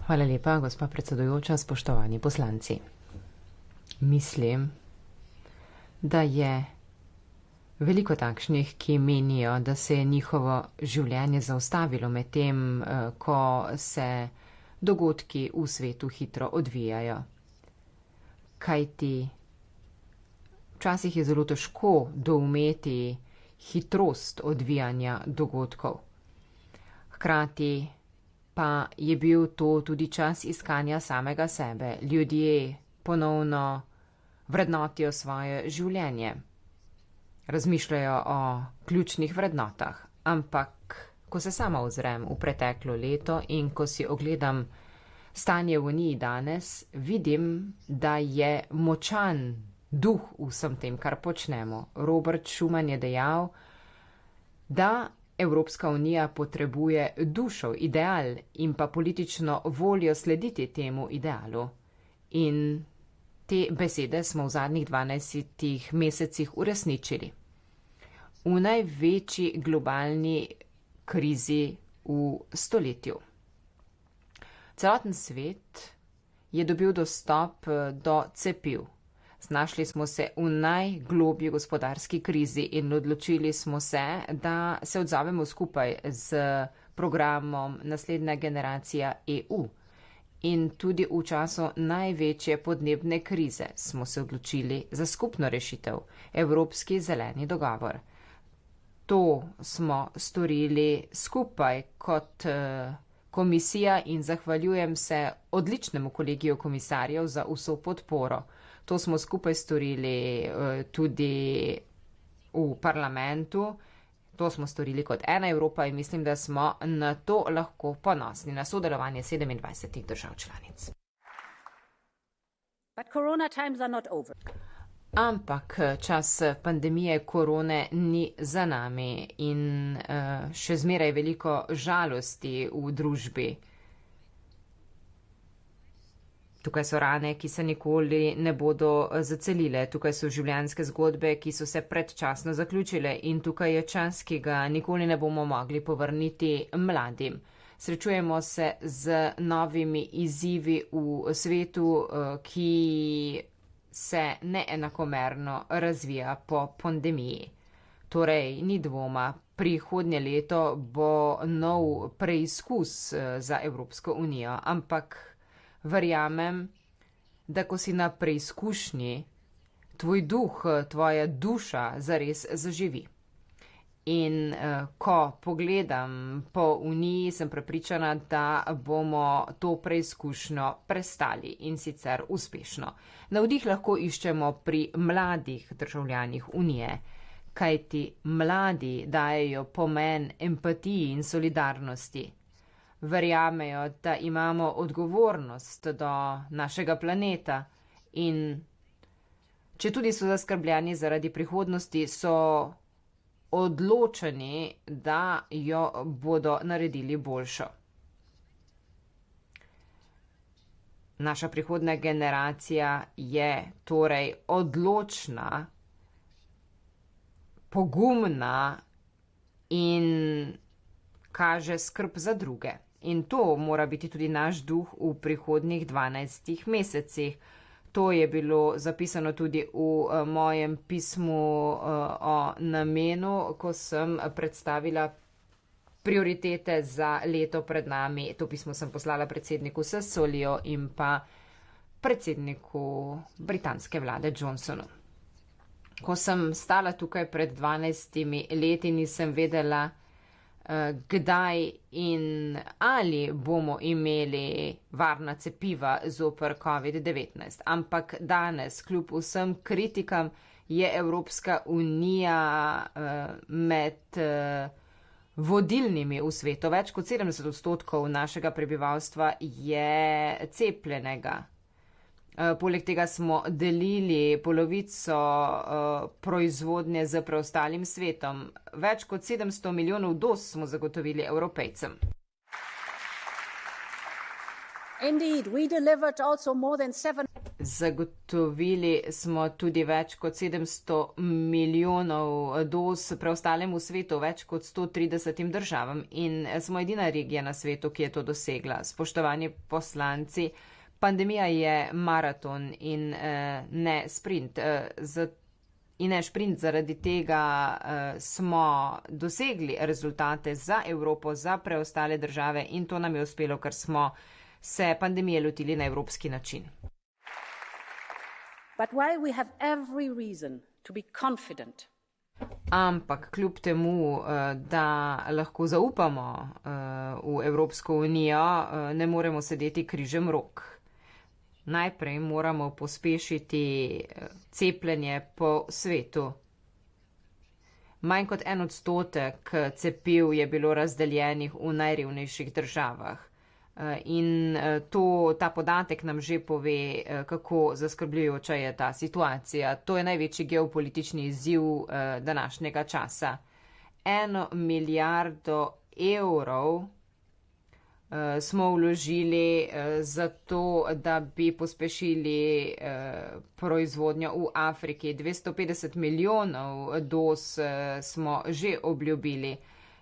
Hvala lepa, gospa predsedujoča, spoštovani poslanci. Mislim, da je veliko takšnih, ki menijo, da se je njihovo življenje zaustavilo med tem, ko se dogodki v svetu hitro odvijajo. Kajti včasih je zelo težko doumeti hitrost odvijanja dogodkov. Hkrati pa je bil to tudi čas iskanja samega sebe. Ljudje ponovno vrednotijo svoje življenje, razmišljajo o ključnih vrednotah, ampak ko se sama ozrem v preteklo leto in ko si ogledam stanje v Uniji danes, vidim, da je močan duh v vsem tem, kar počnemo. Robert Schuman je dejal, da Evropska unija potrebuje dušo, ideal in pa politično voljo slediti temu idealu. In te besede smo v zadnjih 12 mesecih uresničili. V največji globalni krizi v stoletju. Celoten svet je dobil dostop do cepiv. Znašli smo se v najglobji gospodarski krizi in odločili smo se, da se odzovemo skupaj z programom Naslednja generacija EU. In tudi v času največje podnebne krize smo se odločili za skupno rešitev, Evropski zeleni dogovor. To smo storili skupaj kot komisija in zahvaljujem se odličnemu kolegiju komisarjev za vso podporo. To smo skupaj storili tudi v parlamentu, to smo storili kot ena Evropa in mislim, da smo na to lahko ponosni, na sodelovanje 27 držav članic. Ampak čas pandemije korone ni za nami in še zmeraj veliko žalosti v družbi. Tukaj so rane, ki se nikoli ne bodo zacelile, tukaj so življenjske zgodbe, ki so se predčasno zaključile in tukaj je čas, ki ga nikoli ne bomo mogli povrniti mladim. Srečujemo se z novimi izzivi v svetu, ki se neenakomerno razvija po pandemiji. Torej, ni dvoma, prihodnje leto bo nov preizkus za Evropsko unijo, ampak verjamem, da ko si na preizkušnji, tvoj duh, tvoja duša zares zaživi. In ko pogledam po Uniji, sem prepričana, da bomo to preizkušnjo prestali in sicer uspešno. Navdih lahko iščemo pri mladih državljanih Unije, kajti mladi dajejo pomen empatiji in solidarnosti. Verjamejo, da imamo odgovornost do našega planeta in če tudi so zaskrbljeni zaradi prihodnosti, so odločeni, da jo bodo naredili boljšo. Naša prihodnja generacija je torej odločna, pogumna in kaže skrb za druge. In to mora biti tudi naš duh v prihodnjih 12 mesecih. To je bilo zapisano tudi v mojem pismu o namenu, ko sem predstavila prioritete za leto pred nami. To pismo sem poslala predsedniku Sassoliju in pa predsedniku britanske vlade Johnsonu. Ko sem stala tukaj pred 12 leti, nisem vedela, kdaj in ali bomo imeli varna cepiva zoper COVID-19. Ampak danes, kljub vsem kritikam, je Evropska unija med vodilnimi v svetu. Več kot 70% našega prebivalstva je cepljenega. Poleg tega smo delili polovico proizvodnje z preostalim svetom. Več kot 700 milijonov doz smo zagotovili Evropejcem. Zagotovili smo tudi več kot 700 milijonov doz preostalemu svetu, več kot 130 državam in smo edina regija na svetu, ki je to dosegla. Spoštovani poslanci, pandemija je maraton in ne sprint. In ne šprint, zaradi tega smo dosegli rezultate za Evropo, za preostale države in to nam je uspelo, ker smo se pandemije lotili na evropski način. Ampak kljub temu, da lahko zaupamo v Evropsko unijo, ne moremo sedeti križem rok. Najprej moramo pospešiti cepljenje po svetu. Manj kot 1% cepiv je bilo razdeljenih v najrevnejših državah. In ta podatek nam že pove, kako zaskrbljujoča je ta situacija. To je največji geopolitični izziv današnjega časa. 1 milijardo evrov smo vložili za to, da bi pospešili proizvodnjo v Afriki. 250 milijonov doz smo že obljubili.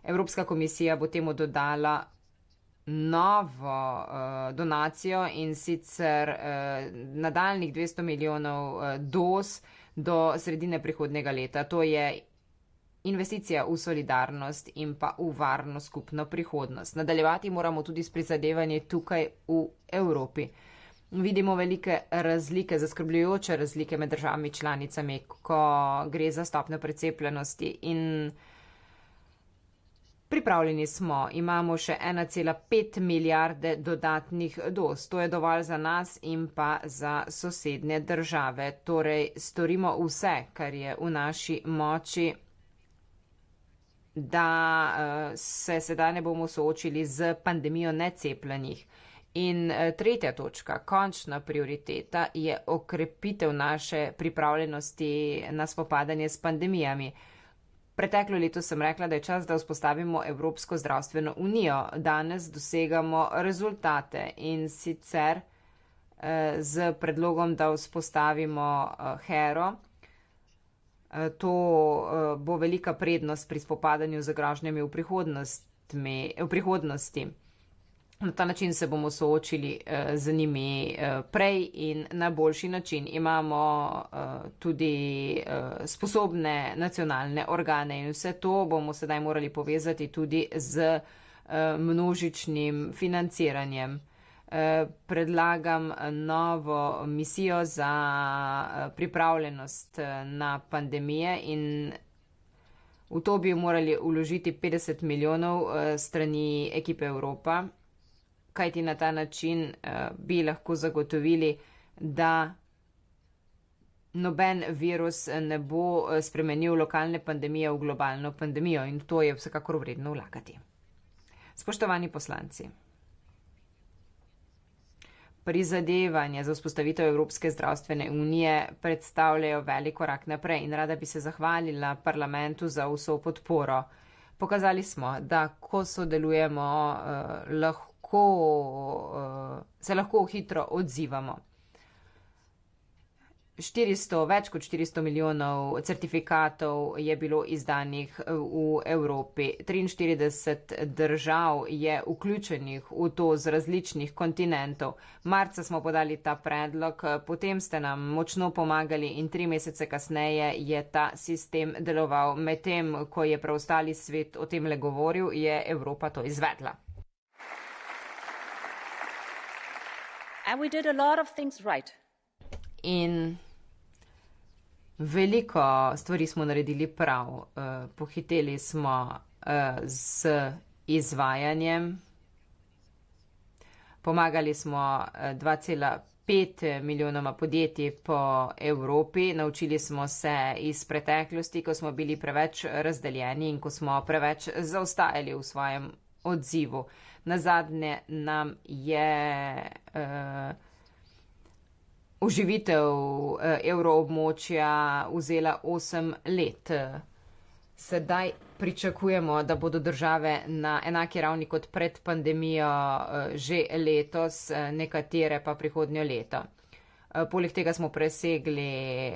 Evropska komisija bo temu dodala novo donacijo in sicer nadaljnih 200 milijonov doz do sredine prihodnega leta. To je investicija v solidarnost in pa v varno skupno prihodnost. Nadaljevati moramo tudi s prizadevanjem tukaj v Evropi. Vidimo velike razlike, zaskrbljujoče razlike med državami članicami, ko gre za stopnjo precepljenosti in pripravljeni smo, imamo še 1,5 milijarde dodatnih doz. To je dovolj za nas in pa za sosednje države. Torej, storimo vse, kar je v naši moči, da se sedaj ne bomo soočili z pandemijo necepljenih. In tretja točka, končna prioriteta je okrepitev naše pripravljenosti na spopadanje s pandemijami. Preteklo leto sem rekla, da je čas, da vzpostavimo Evropsko zdravstveno unijo. Danes dosegamo rezultate in sicer z predlogom, da vzpostavimo HERO. To bo velika prednost pri spopadanju z grožnjami v prihodnosti. Na ta način se bomo soočili z njimi prej in na boljši način. Imamo tudi sposobne nacionalne organe in vse to bomo sedaj morali povezati tudi z množičnim financiranjem. Predlagam novo misijo za pripravljenost na pandemije in v to bi morali vložiti 50 milijonov strani ekipe Evropa, kajti na ta način bi lahko zagotovili, da noben virus ne bo spremenil lokalne pandemije v globalno pandemijo in to je vsekakor vredno vlagati. Spoštovani poslanci, prizadevanja za vzpostavitev Evropske zdravstvene unije predstavljajo velik korak naprej in rada bi se zahvalila parlamentu za vso podporo. Pokazali smo, da ko sodelujemo, se lahko hitro odzivamo. Več kot 400 milijonov certifikatov je bilo izdanih v Evropi. 43 držav je vključenih v to z različnih kontinentov. Marca smo podali ta predlog, potem ste nam močno pomagali in 3 mesece kasneje je ta sistem deloval. Medtem, ko je preostali svet o tem le govoril, je Evropa to izvedla. In veliko stvari smo naredili prav. Pohiteli smo z izvajanjem. Pomagali smo 2,5 milijonoma podjetij po Evropi. Naučili smo se iz preteklosti, ko smo bili preveč razdeljeni in ko smo preveč zaostajali v svojem odzivu. Nazadnje nam je oživitev evroobmočja vzela 8 let. Sedaj pričakujemo, da bodo države na enaki ravni kot pred pandemijo že letos, nekatere pa prihodnjo leto. Poleg tega smo presegli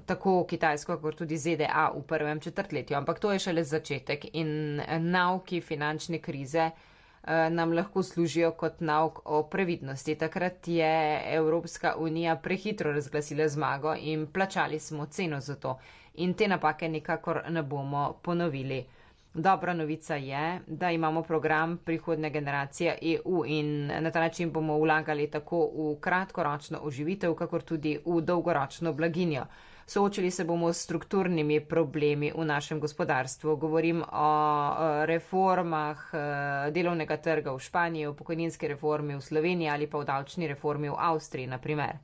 tako Kitajsko, kot tudi ZDA v prvem četrtletju, ampak to je šele začetek in nauki finančne krize nam lahko služijo kot nauk o previdnosti. Takrat je Evropska unija prehitro razglasila zmago in plačali smo ceno za to. In te napake nikakor ne bomo ponovili. Dobra novica je, da imamo program prihodne generacije EU in na ta način bomo vlagali tako v kratkoročno oživitev, kakor tudi v dolgoročno blaginjo. Soočili se bomo s strukturnimi problemi v našem gospodarstvu. Govorim o reformah delovnega trga v Španiji, o pokojninski reformi v Sloveniji ali pa o davčni reformi v Avstriji, na primer.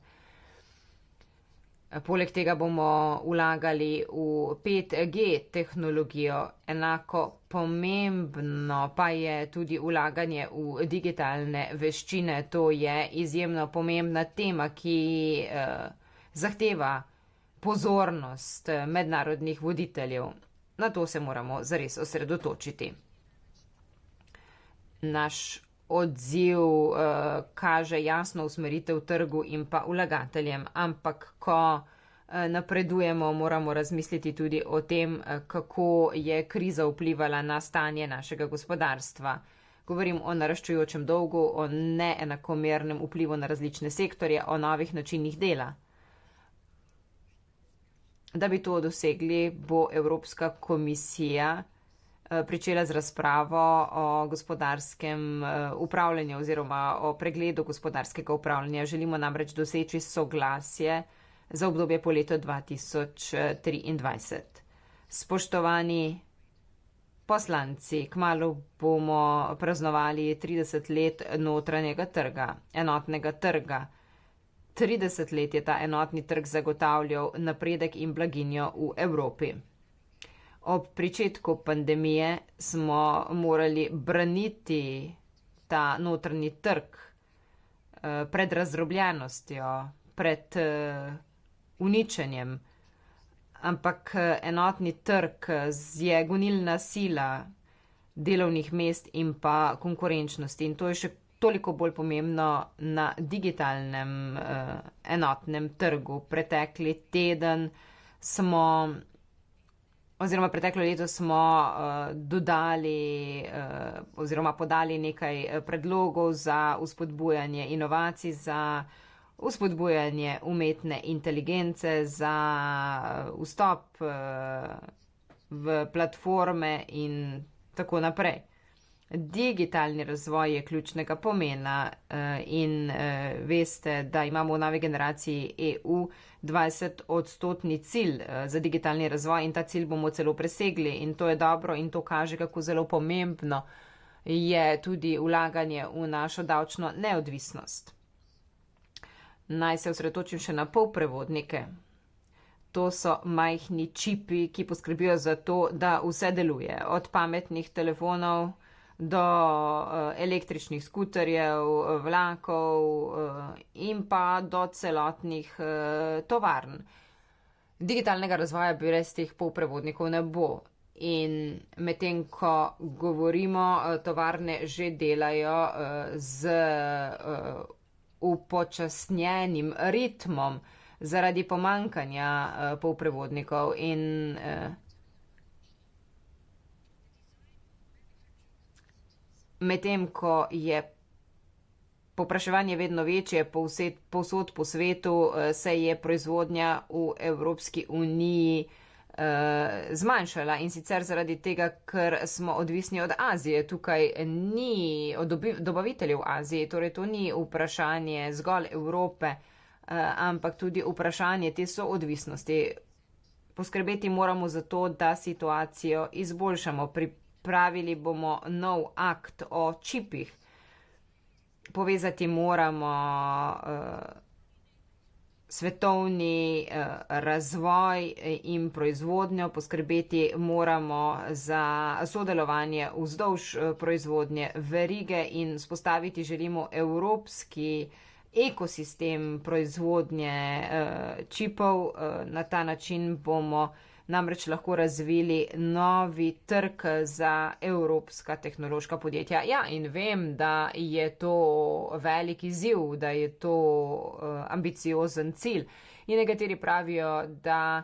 Poleg tega bomo vlagali v 5G tehnologijo. Enako pomembno pa je tudi vlaganje v digitalne veščine. To je izjemno pomembna tema, ki zahteva pozornost mednarodnih voditeljev. Na to se moramo zares osredotočiti. Naš odziv kaže jasno usmeritev trgu in pa vlagateljem, ampak ko napredujemo, moramo razmisliti tudi o tem, kako je kriza vplivala na stanje našega gospodarstva. Govorim o naraščujočem dolgu, o neenakomernem vplivu na različne sektorje, o novih načinih dela. Da bi to dosegli, bo Evropska komisija pričela z razpravo o gospodarskem upravljanju oziroma o pregledu gospodarskega upravljanja. Želimo namreč doseči soglasje za obdobje po letu 2023. Spoštovani poslanci, kmalu bomo praznovali 30 let notranjega trga, enotnega trga. 30 let je ta enotni trg zagotavljal napredek in blaginjo v Evropi. Ob pričetku pandemije smo morali braniti ta notranji trg pred razdrobljenostjo, pred uničenjem, ampak enotni trg je gonilna sila delovnih mest in pa konkurenčnosti in to je še toliko bolj pomembno na digitalnem enotnem trgu. Preteklo leto smo dodali oziroma podali nekaj predlogov za vzpodbujanje inovacij, za vzpodbujanje umetne inteligence, za vstop v platforme in tako naprej. Digitalni razvoj je ključnega pomena in veste, da imamo v novi generaciji EU 20-odstotni cilj za digitalni razvoj in ta cilj bomo celo presegli in to je dobro in to kaže, kako zelo pomembno je tudi vlaganje v našo davčno neodvisnost. Naj se osredotočim še na polprevodnike. To so majhni čipi, ki poskrbijo za to, da vse deluje. Od pametnih telefonov do električnih skuterjev, vlakov in pa do celotnih tovarn. Digitalnega razvoja brez teh polprevodnikov ne bo. In medtem, ko govorimo, tovarne že delajo z upočasnjenim ritmom zaradi pomankanja polprevodnikov in medtem, ko je povpraševanje vedno večje povsod po svetu, se je proizvodnja v Evropski uniji zmanjšala in sicer zaradi tega, ker smo odvisni od Azije. Tukaj ni od dobaviteljev v Aziji, torej to ni vprašanje zgolj Evrope, ampak tudi vprašanje te soodvisnosti. Poskrbeti moramo za to, da situacijo izboljšamo. Pripravili bomo nov akt o čipih. Povezati moramo svetovni razvoj in proizvodnjo, poskrbeti moramo za sodelovanje vzdolž proizvodnje verige in spostaviti želimo evropski ekosistem proizvodnje čipov. Na ta način bomo namreč lahko razvili novi trg za evropska tehnološka podjetja. Ja, in vem, da je to velik izziv, da je to ambiciozen cilj. In nekateri pravijo, da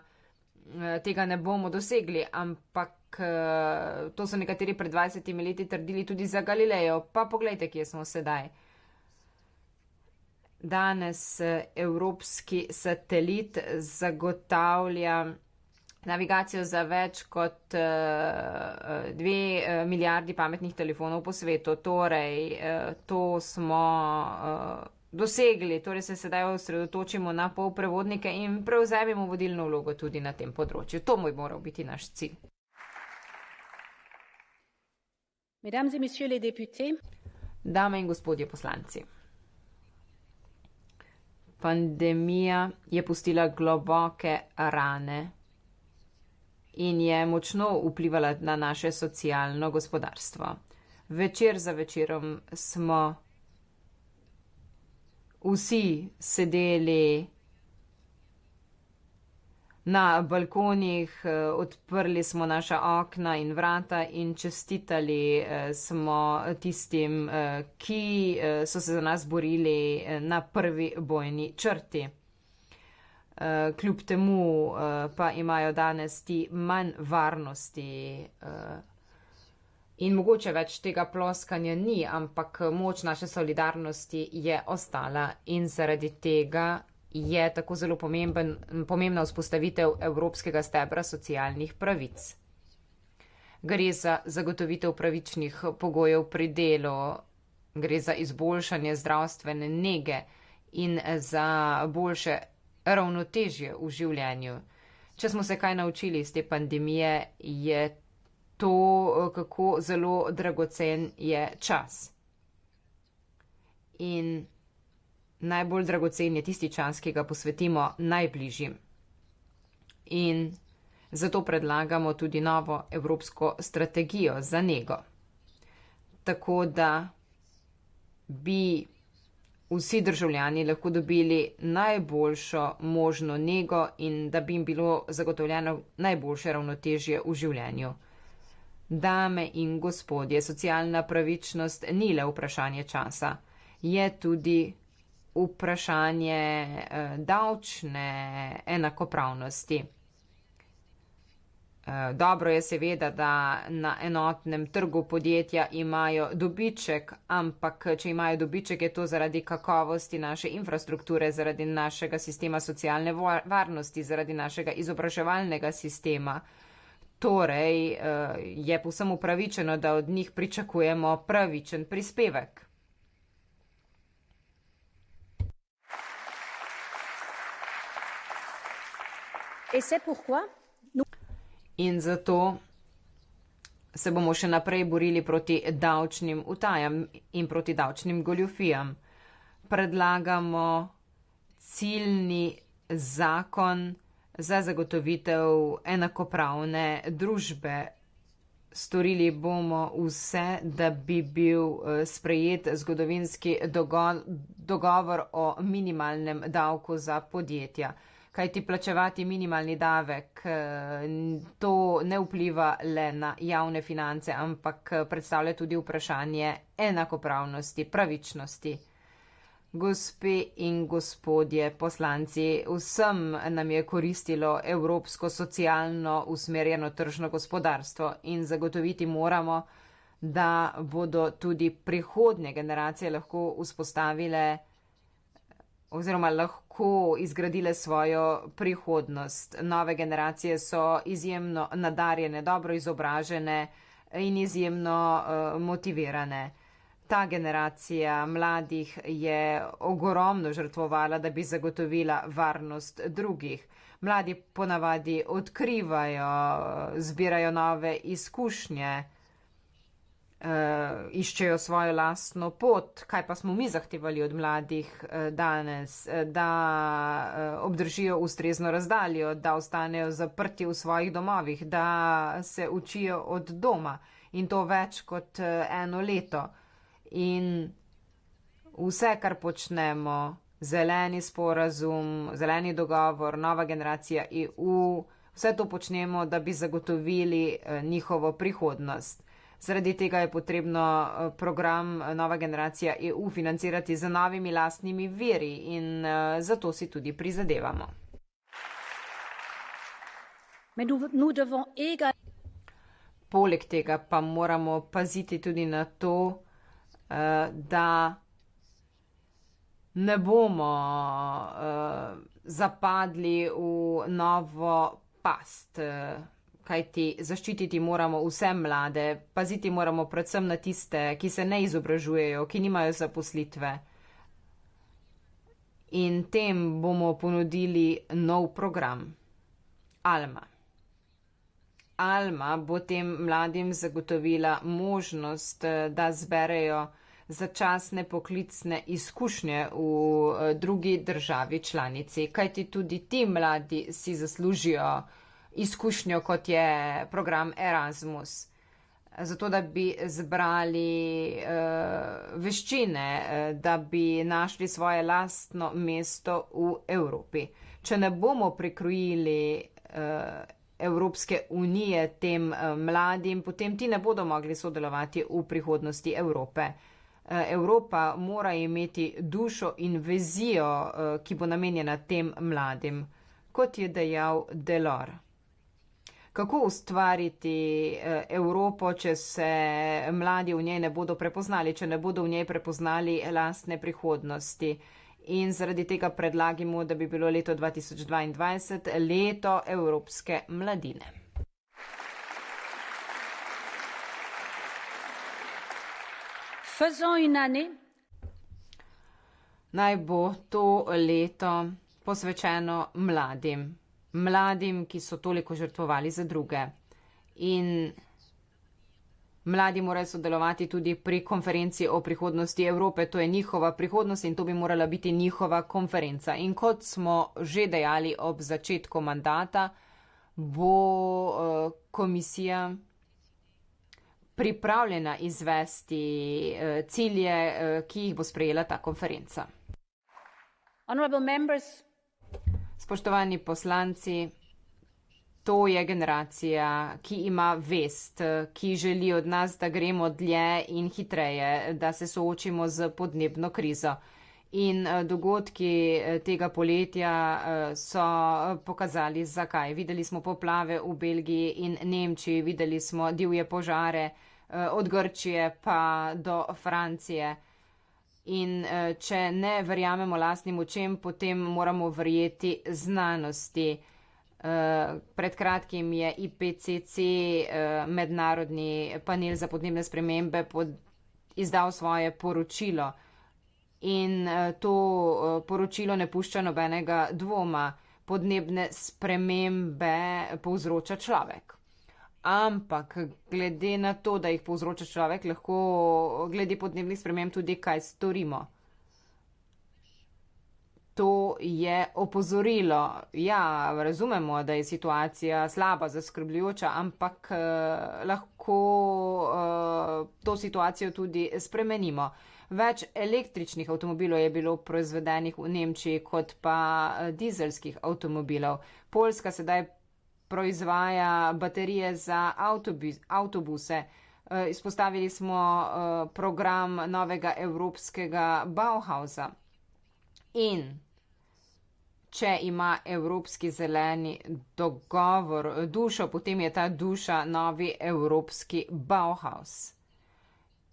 tega ne bomo dosegli, ampak to so nekateri pred 20 leti trdili tudi za Galilejo. Pa poglejte, kje smo sedaj. Danes evropski satelit zagotavlja navigacijo za več kot 2 milijardi pametnih telefonov po svetu. Torej, to smo dosegli, torej se sedaj osredotočimo na polprevodnike in prevzemimo vodilno vlogo tudi na tem področju. To bi moral biti naš cilj. Dame in gospodje poslanci. Pandemija je pustila globoke rane in je močno vplivala na naše socialno gospodarstvo. Večer za večerom smo vsi sedeli na balkonih, odprli smo naša okna in vrata in čestitali smo tistim, ki so se za nas borili na prvi bojni črti. Kljub temu pa imajo danes ti manj varnosti in mogoče več tega ploskanja ni, ampak moč naše solidarnosti je ostala in zaradi tega je tako zelo pomembna vzpostavitev evropskega stebra socialnih pravic. Gre za zagotovitev pravičnih pogojev pri delu, gre za izboljšanje zdravstvene nege in za boljše ravnotežje v življenju. Če smo se kaj naučili iz te pandemije, je to, kako zelo dragocen je čas. In najbolj dragocen je tisti čas, ki ga posvetimo najbližjim. In zato predlagamo tudi novo evropsko strategijo za nego. Tako da bi vsi državljani lahko dobili najboljšo možno nego in da bi jim bilo zagotovljeno najboljše ravnotežje v življenju. Dame in gospodje, socialna pravičnost ni le vprašanje časa, je tudi vprašanje davčne enakopravnosti. Dobro je seveda, da na enotnem trgu podjetja imajo dobiček, ampak če imajo dobiček, je to zaradi kakovosti naše infrastrukture, zaradi našega sistema socialne varnosti, zaradi našega izobraževalnega sistema. Torej je povsem upravičeno, da od njih pričakujemo pravičen prispevek. In zato se bomo še naprej borili proti davčnim utajam in proti davčnim goljufijam. Predlagamo ciljni zakon za zagotovitev enakopravne družbe. Storili bomo vse, da bi bil sprejet zgodovinski dogovor o minimalnem davku za podjetja. Kajti plačevati minimalni davek, to ne vpliva le na javne finance, ampak predstavlja tudi vprašanje enakopravnosti, pravičnosti. Gospe in gospodje poslanci, vsem nam je koristilo evropsko socialno usmerjeno tržno gospodarstvo in zagotoviti moramo, da bodo tudi prihodnje generacije lahko vzpostavile oziroma lahko izgradile svojo prihodnost. Nove generacije so izjemno nadarjene, dobro izobražene in izjemno motivirane. Ta generacija mladih je ogromno žrtvovala, da bi zagotovila varnost drugih. Mladi ponavadi odkrivajo, zbirajo nove izkušnje, iščejo svojo lastno pot. Kaj pa smo mi zahtevali od mladih danes? Da obdržijo ustrezno razdaljo, da ostanejo zaprti v svojih domovih, da se učijo od doma in to več kot 1 leto. In vse, kar počnemo, zeleni sporazum, zeleni dogovor, nova generacija EU, Vse to počnemo, da bi zagotovili njihovo prihodnost. Zaradi tega je potrebno program Nova generacija EU financirati z novimi lastnimi viri in zato si tudi prizadevamo. Poleg tega pa moramo paziti tudi na to, da ne bomo zapadli v novo past, kajti zaščititi moramo vse mlade, paziti moramo predvsem na tiste, ki se ne izobražujejo, ki nimajo zaposlitve. In tem bomo ponudili nov program. Alma. Alma bo tem mladim zagotovila možnost, da zberejo začasne poklicne izkušnje v drugi državi članici, kajti tudi ti mladi si zaslužijo izkušnjo, kot je program Erasmus, zato da bi zbrali veščine, da bi našli svoje lastno mesto v Evropi. Če ne bomo prikrojili Evropske unije tem mladim, potem ti ne bodo mogli sodelovati v prihodnosti Evrope. Evropa mora imeti dušo in vizijo, ki bo namenjena tem mladim, kot je dejal Delors. Kako ustvariti Evropo, če se mladi v njej ne bodo prepoznali, če ne bodo v njej prepoznali lastne prihodnosti? In zaradi tega predlagamo, da bi bilo leto 2022 leto evropske mladine. Naj bo to leto posvečeno mladim. Mladim, ki so toliko žrtvovali za druge. In mladi morajo sodelovati tudi pri konferenci o prihodnosti Evrope. To je njihova prihodnost in to bi morala biti njihova konferenca. In kot smo že dejali ob začetku mandata, bo komisija pripravljena izvesti cilje, ki jih bo sprejela ta konferenca. Spoštovani poslanci, to je generacija, ki ima vest, ki želi od nas, da gremo dlje in hitreje, da se soočimo z podnebno krizo. In dogodki tega poletja so pokazali, zakaj. Videli smo poplave v Belgiji in Nemčiji, videli smo divje požare od Grčije pa do Francije. In če ne verjamemo lastnim očem, potem moramo verjeti znanosti. Pred kratkim je IPCC, mednarodni panel za podnebne spremembe, izdal svoje poročilo. In to poročilo ne pušča nobenega dvoma. Podnebne spremembe povzroča človek. Ampak glede na to, da jih povzroča človek, lahko glede podnebnih sprememb tudi kaj storimo. To je opozorilo. Ja, razumemo, da je situacija slaba, zaskrbljujoča, ampak lahko to situacijo tudi spremenimo. Več električnih avtomobilov je bilo proizvedenih v Nemčiji kot pa dizelskih avtomobilov. Poljska sedaj proizvaja baterije za avtobuse. Izpostavili smo program novega evropskega Bauhausa. In če ima Evropski zeleni dogovor dušo, potem je ta duša novi evropski Bauhaus.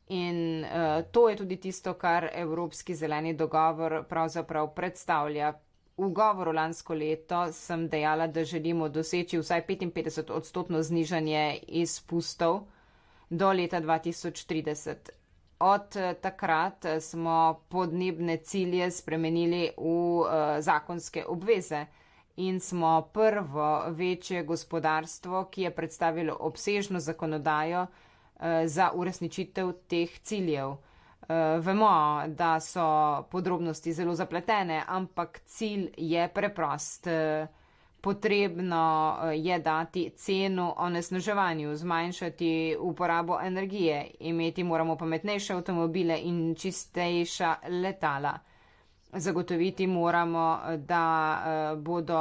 In to je tudi tisto, kar Evropski zeleni dogovor pravzaprav predstavlja. V govoru lansko leto sem dejala, da želimo doseči vsaj 55% znižanje izpustov do leta 2030. Od takrat smo podnebne cilje spremenili v zakonske obveze in smo prvo večje gospodarstvo, ki je predstavilo obsežno zakonodajo za uresničitev teh ciljev. Vemo, da so podrobnosti zelo zapletene, ampak cilj je preprost. Potrebno je dati ceno onesnaževanju, zmanjšati uporabo energije, imeti moramo pametnejše avtomobile in čistejša letala. Zagotoviti moramo, da bodo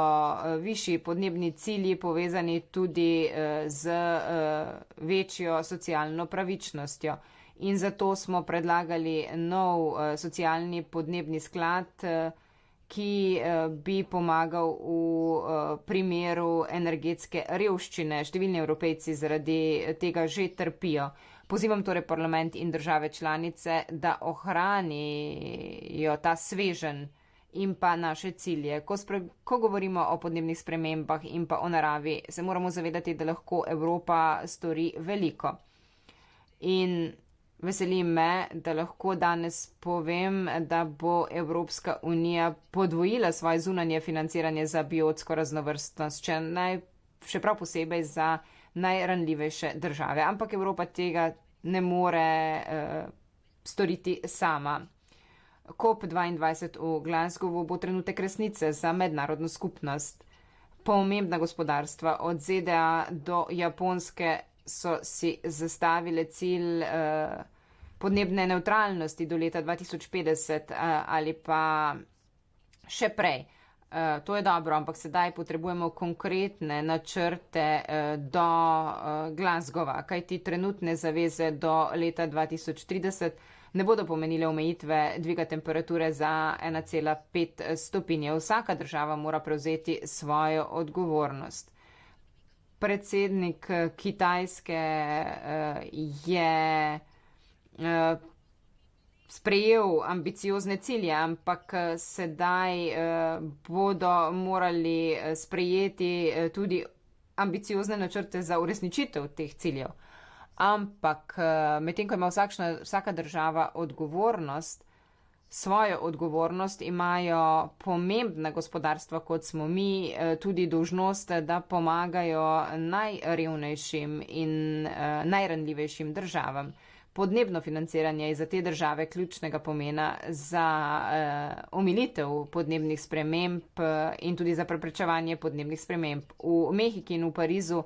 višji podnebni cilji povezani tudi z večjo socialno pravičnostjo. In zato smo predlagali nov socialni podnebni sklad, ki bi pomagal v primeru energetske revščine. Številni Evropejci zaradi tega že trpijo. Pozivam torej parlament in države članice, da ohranijo ta sveženj in pa naše cilje. Ko govorimo o podnebnih spremembah in pa o naravi, se moramo zavedati, da lahko Evropa stori veliko. In veseli me, da lahko danes povem, da bo Evropska unija podvojila svoje zunanje financiranje za biotsko raznovrstnost, še prav posebej za najranljivejše države. Ampak Evropa tega ne more storiti sama. COP22 v Glasgowu bo trenutek resnice za mednarodno skupnost. Pomembna gospodarstva od ZDA do Japonske so si zastavile cilj podnebne neutralnosti do leta 2050 ali pa še prej. To je dobro, ampak sedaj potrebujemo konkretne načrte do Glasgowa, kajti trenutne zaveze do leta 2030 ne bodo pomenile omejitve dviga temperature za 1,5 stopinje. Vsaka država mora prevzeti svojo odgovornost. Predsednik Kitajske je sprejel ambiciozne cilje, ampak sedaj bodo morali sprejeti tudi ambiciozne načrte za uresničitev teh ciljev. Ampak medtem, ko ima vsaka država odgovornost, svojo odgovornost, imajo pomembna gospodarstva, kot smo mi, tudi dolžnost, da pomagajo najrevnejšim in najranljivejšim državam. Podnebno financiranje je za te države ključnega pomena za omilitev podnebnih sprememb in tudi za preprečevanje podnebnih sprememb. V Mehiki in v Parizu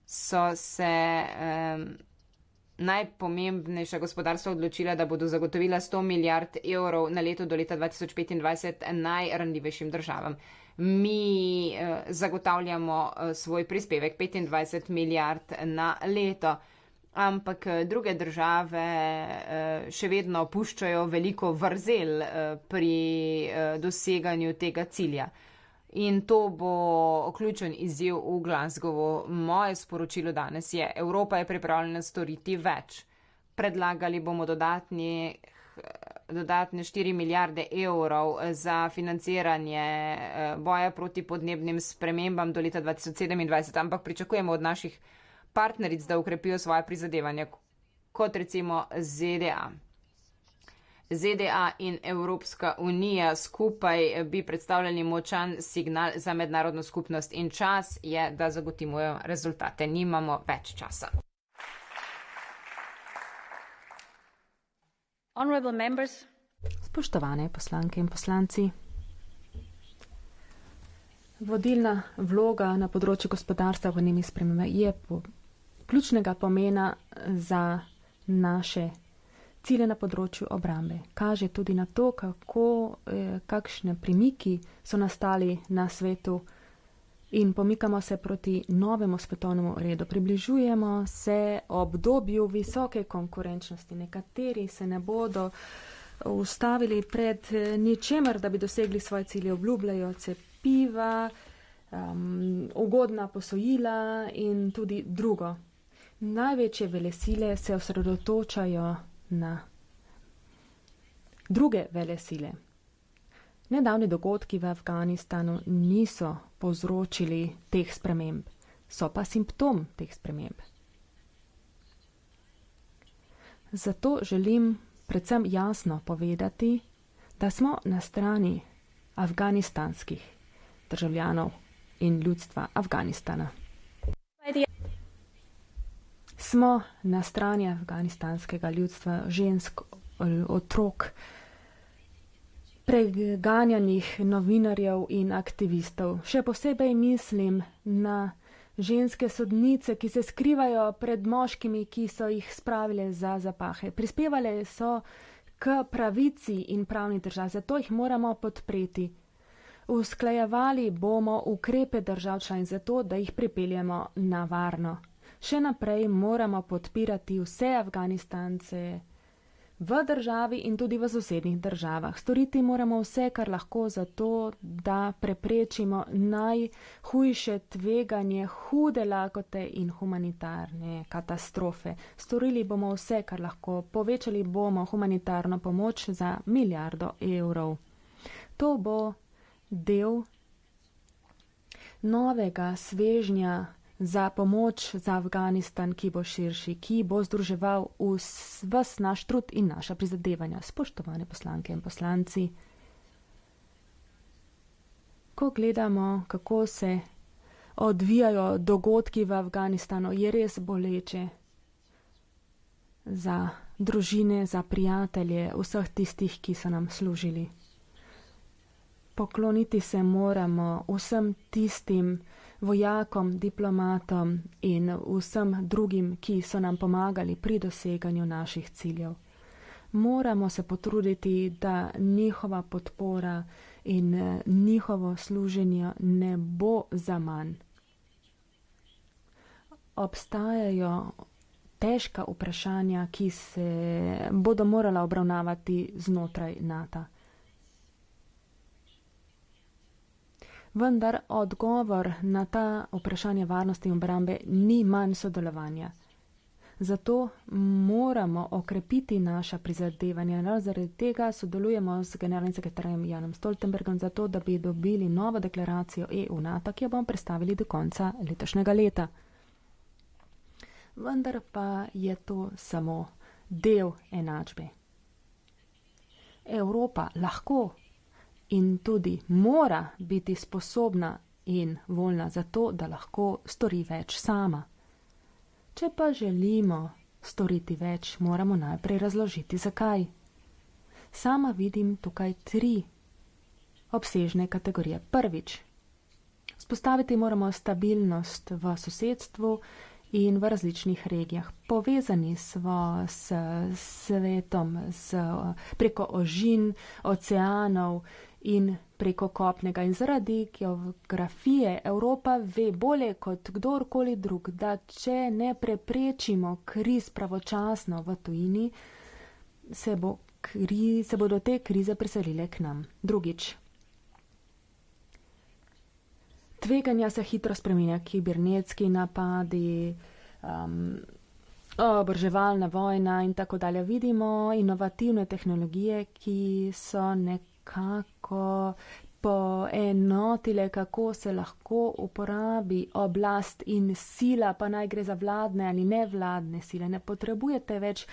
so se najpomembnejša gospodarstva odločila, da bodo zagotovila 100 milijard evrov na leto do leta 2025 najranljivejšim državam. Mi zagotavljamo svoj prispevek 25 milijard na leto. Ampak druge države še vedno puščajo veliko vrzel pri doseganju tega cilja. In to bo ključen izziv v Glasgowu. Moje sporočilo danes je, Evropa je pripravljena storiti več. Predlagali bomo dodatne 4 milijarde evrov za financiranje boja proti podnebnim spremembam do leta 2027, ampak pričakujemo od naših partneric, da ukrepijo svoje prizadevanja, kot recimo ZDA. ZDA in Evropska unija skupaj bi predstavljali močan signal za mednarodno skupnost in čas je, da zagotovimo rezultate. Nimamo več časa. Spoštovane poslanke in poslanci, vodilna vloga na področju gospodarstva v podnebnih spremembah je ključnega pomena za naše cilje na področju obrambe. Kaže tudi na to, kakšne premiki so nastali na svetu in pomikamo se proti novemu svetovnemu redu. Približujemo se obdobju visoke konkurenčnosti. Nekateri se ne bodo ustavili pred ničemer, da bi dosegli svoje cilje. Obljubljajo cepiva, ugodna posojila in tudi drugo. Največje velesile se osredotočajo na druge velesile. Nedavni dogodki v Afganistanu niso povzročili teh sprememb, so pa simptom teh sprememb. Zato želim predvsem jasno povedati, da smo na strani afganistanskih državljanov in ljudstva Afganistana. Smo na strani afganistanskega ljudstva, žensk, otrok, preganjanih novinarjev in aktivistov. Še posebej mislim na ženske sodnice, ki se skrivajo pred moškimi, ki so jih spravile za zapahe. Prispevale so k pravici in pravni državi. Zato jih moramo podpreti. Usklajevali bomo ukrepe držav članic zato, da jih pripeljemo na varno. Še naprej moramo podpirati vse Afganistance v državi in tudi v sosednjih državah. Storiti moramo vse, kar lahko zato, da preprečimo najhujše tveganje, hude lakote in humanitarne katastrofe. Storili bomo vse, kar lahko. Povečali bomo humanitarno pomoč za 1 milijardo evrov. To bo del novega svežnja za pomoč za Afganistan, ki bo širši, ki bo združeval ves naš trud in naša prizadevanja. Spoštovane poslanke in poslanci, ko gledamo, kako se odvijajo dogodki v Afganistanu, je res boleče za družine, za prijatelje, vseh tistih, ki so nam služili. Pokloniti se moramo vsem tistim vojakom, diplomatom in vsem drugim, ki so nam pomagali pri doseganju naših ciljev. Moramo se potruditi, da njihova podpora in njihovo služenje ne bo zaman. Obstajajo težka vprašanja, ki se bodo morala obravnavati znotraj NATO. Vendar odgovor na ta vprašanje varnosti in obrambe ni manj sodelovanja. Zato moramo okrepiti naša prizadevanja. Zaradi tega sodelujemo z generalnim sekretarjem Janom Stoltenbergom, zato da bi dobili novo deklaracijo EU-NATO, ki jo bomo predstavili do konca letošnjega leta. Vendar pa je to samo del enačbe. Evropa lahko in tudi mora biti sposobna in voljna za to, da lahko stori več sama. Če pa želimo storiti več, moramo najprej razložiti, zakaj. Sama vidim tukaj 3 obsežne kategorije. Prvič, spostaviti moramo stabilnost v sosedstvu in v različnih regijah. Povezani smo s svetom, preko ožin, oceanov in preko kopnega. In zaradi geografije Evropa ve bolje kot kdorkoli drug, da če ne preprečimo kriz pravočasno v tujini, se bodo te krize preselile k nam. Drugič, tveganja se hitro spreminja, kibernetski napadi, oboroževalna vojna in tako dalje. Vidimo inovativne tehnologije, ki so nekako poenotile, kako se lahko uporabi oblast in sila, pa naj gre za vladne ali nevladne sile. Ne potrebujete več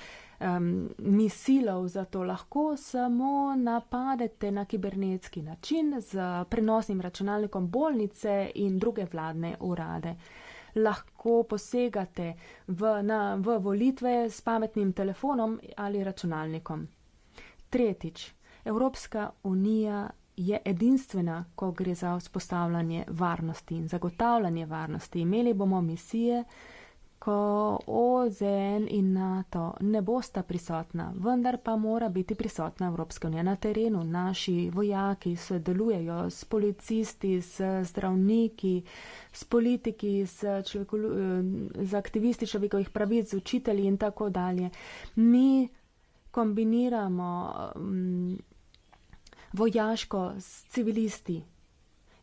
misilov, zato lahko samo napadete na kibernetski način z prenosnim računalnikom bolnice in druge vladne urade. Lahko posegate v volitve s pametnim telefonom ali računalnikom. Tretjič, Evropska unija je edinstvena, ko gre za vzpostavljanje varnosti in zagotavljanje varnosti. Imeli bomo misije, ko OZN in NATO ne bosta prisotna, vendar pa mora biti prisotna Evropska unija na terenu. Naši vojaki sodelujejo s policisti, s zdravniki, s politiki, z aktivisti človekovih pravic, z učitelji in tako dalje. Mi kombiniramo vojaško s civilisti.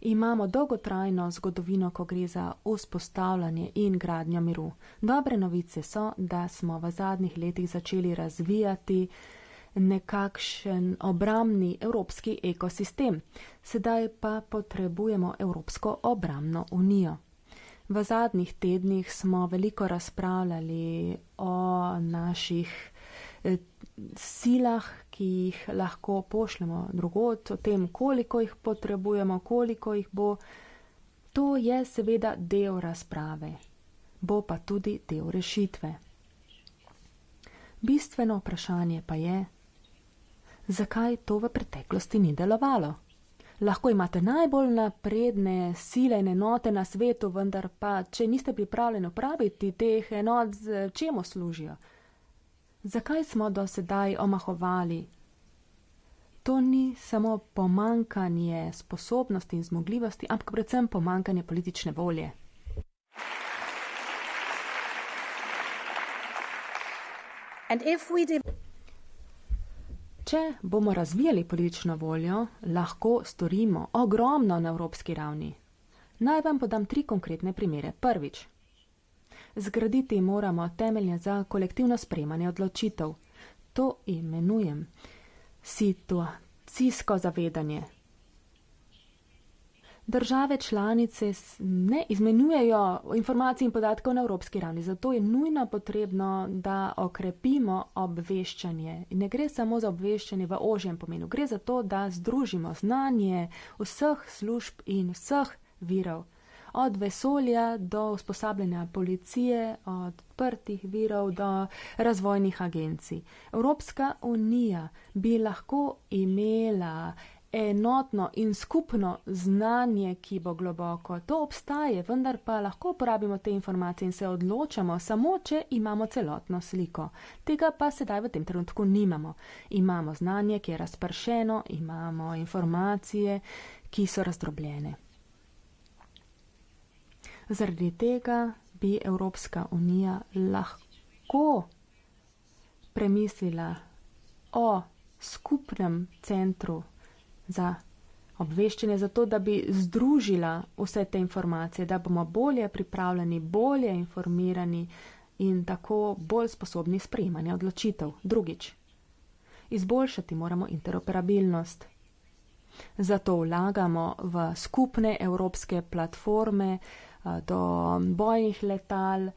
Imamo dolgotrajno zgodovino, ko gre za vzpostavljanje in gradnjo miru. Dobre novice so, da smo v zadnjih letih začeli razvijati nekakšen obrambni evropski ekosistem. Sedaj pa potrebujemo Evropsko obrambno unijo. V zadnjih tednih smo veliko razpravljali o naših silah, ki jih lahko pošljemo drugod, o tem, koliko jih potrebujemo, koliko jih bo. To je seveda del razprave, bo pa tudi del rešitve. Bistveno vprašanje pa je, zakaj to v preteklosti ni delovalo. Lahko imate najbolj napredne sile in enote na svetu, vendar pa, če niste pripravljeni uporabiti teh enot, čemu služijo? Zakaj smo do sedaj omahovali? To ni samo pomankanje sposobnosti in zmogljivosti, ampak predvsem pomankanje politične volje. Če bomo razvijali politično voljo, lahko storimo ogromno na evropski ravni. Naj vam podam 3 konkretne primere. Prvič. Zgraditi moramo temelje za kolektivno sprejemanje odločitev. To imenujem situacijsko zavedanje. Države članice ne izmenjujejo informacij in podatkov na evropski ravni, zato je nujno potrebno, da okrepimo obveščanje. In ne gre samo za obveščanje v ožjem pomenu, gre za to, da združimo znanje vseh služb in vseh virov. Od vesolja do usposabljanja policije, od odprtih virov do razvojnih agencij. Evropska unija bi lahko imela enotno in skupno znanje, ki bo globoko. To obstaje, vendar pa lahko uporabimo te informacije in se odločamo samo, če imamo celotno sliko. Tega pa sedaj v tem trenutku nimamo. Imamo znanje, ki je razpršeno, imamo informacije, ki so razdrobljene. Zaradi tega bi Evropska unija lahko premislila o skupnem centru za obveščanje, zato da bi združila vse te informacije, da bomo bolje pripravljeni, bolje informirani in tako bolj sposobni sprejemanja odločitev. Drugič, izboljšati moramo interoperabilnost. Zato vlagamo v skupne evropske platforme, do bojnih letal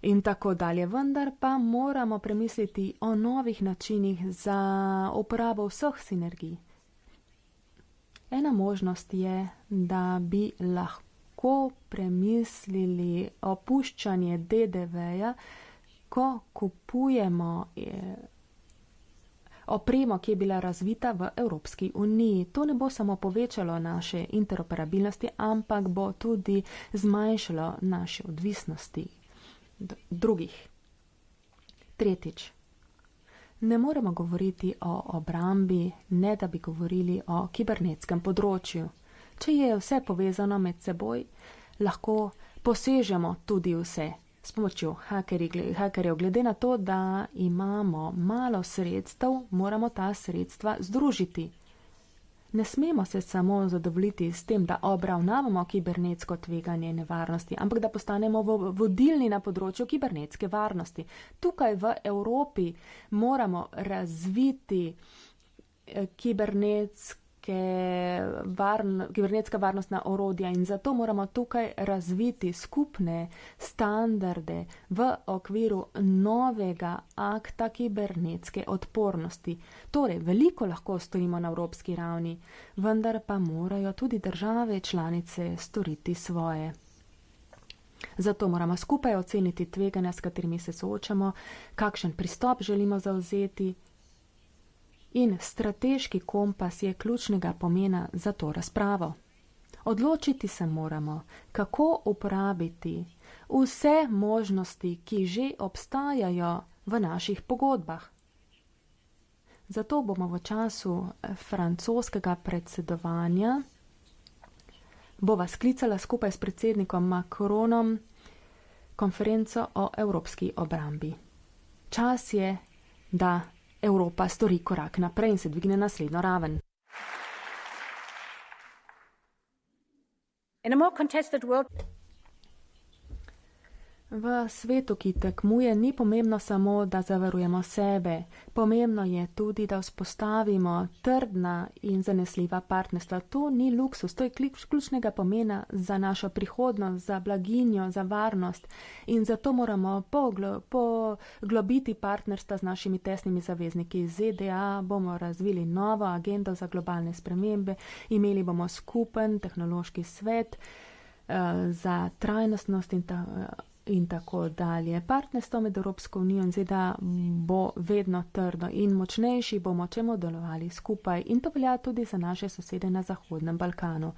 in tako dalje. Vendar pa moramo premisliti o novih načinih za uporabo vseh sinergij. Ena možnost je, da bi lahko premislili opuščanje DDV-ja, ko kupujemo opremo, ki je bila razvita v Evropski uniji. To ne bo samo povečalo naše interoperabilnosti, ampak bo tudi zmanjšalo naše odvisnosti drugih. Tretjič. Ne moremo govoriti o obrambi, ne da bi govorili o kibernetskem področju. Če je vse povezano med seboj, lahko posežemo tudi vse. S pomočjo hakerjev, glede na to, da imamo malo sredstev, moramo ta sredstva združiti. Ne smemo se samo zadovoljiti s tem, da obravnavamo kibernetsko tveganje in nevarnosti, ampak da postanemo vodilni na področju kibernetske varnosti. Tukaj v Evropi moramo razviti kibernetska varnostna orodja in zato moramo tukaj razviti skupne standarde v okviru novega akta kibernetske odpornosti. Torej, veliko lahko storimo na evropski ravni, vendar pa morajo tudi države članice storiti svoje. Zato moramo skupaj oceniti tveganja, s katerimi se soočamo, kakšen pristop želimo zavzeti. In strateški kompas je ključnega pomena za to razpravo. Odločiti se moramo, kako uporabiti vse možnosti, ki že obstajajo v naših pogodbah. Zato bomo v času francoskega predsedovanja bova sklicala skupaj s predsednikom Macronom konferenco o evropski obrambi. Čas je, da Evropa stori korak naprej in se dvigne na naslednjo raven. V svetu, ki tekmuje, ni pomembno samo, da zavarujemo sebe. Pomembno je tudi, da vzpostavimo trdna in zanesljiva partnerstva. To ni luksus, to je ključnega pomena za našo prihodnost, za blaginjo, za varnost. In zato moramo poglobiti partnerstva z našimi tesnimi zavezniki. Iz ZDA bomo razvili novo agendo za globalne spremembe, imeli bomo skupen tehnološki svet za trajnostnost in tako dalje. Partnerstvo med Evropsko unijo in ZDA bo vedno trdo in močnejši bomo, če bomo delovali skupaj. In to velja tudi za naše sosede na Zahodnem Balkanu.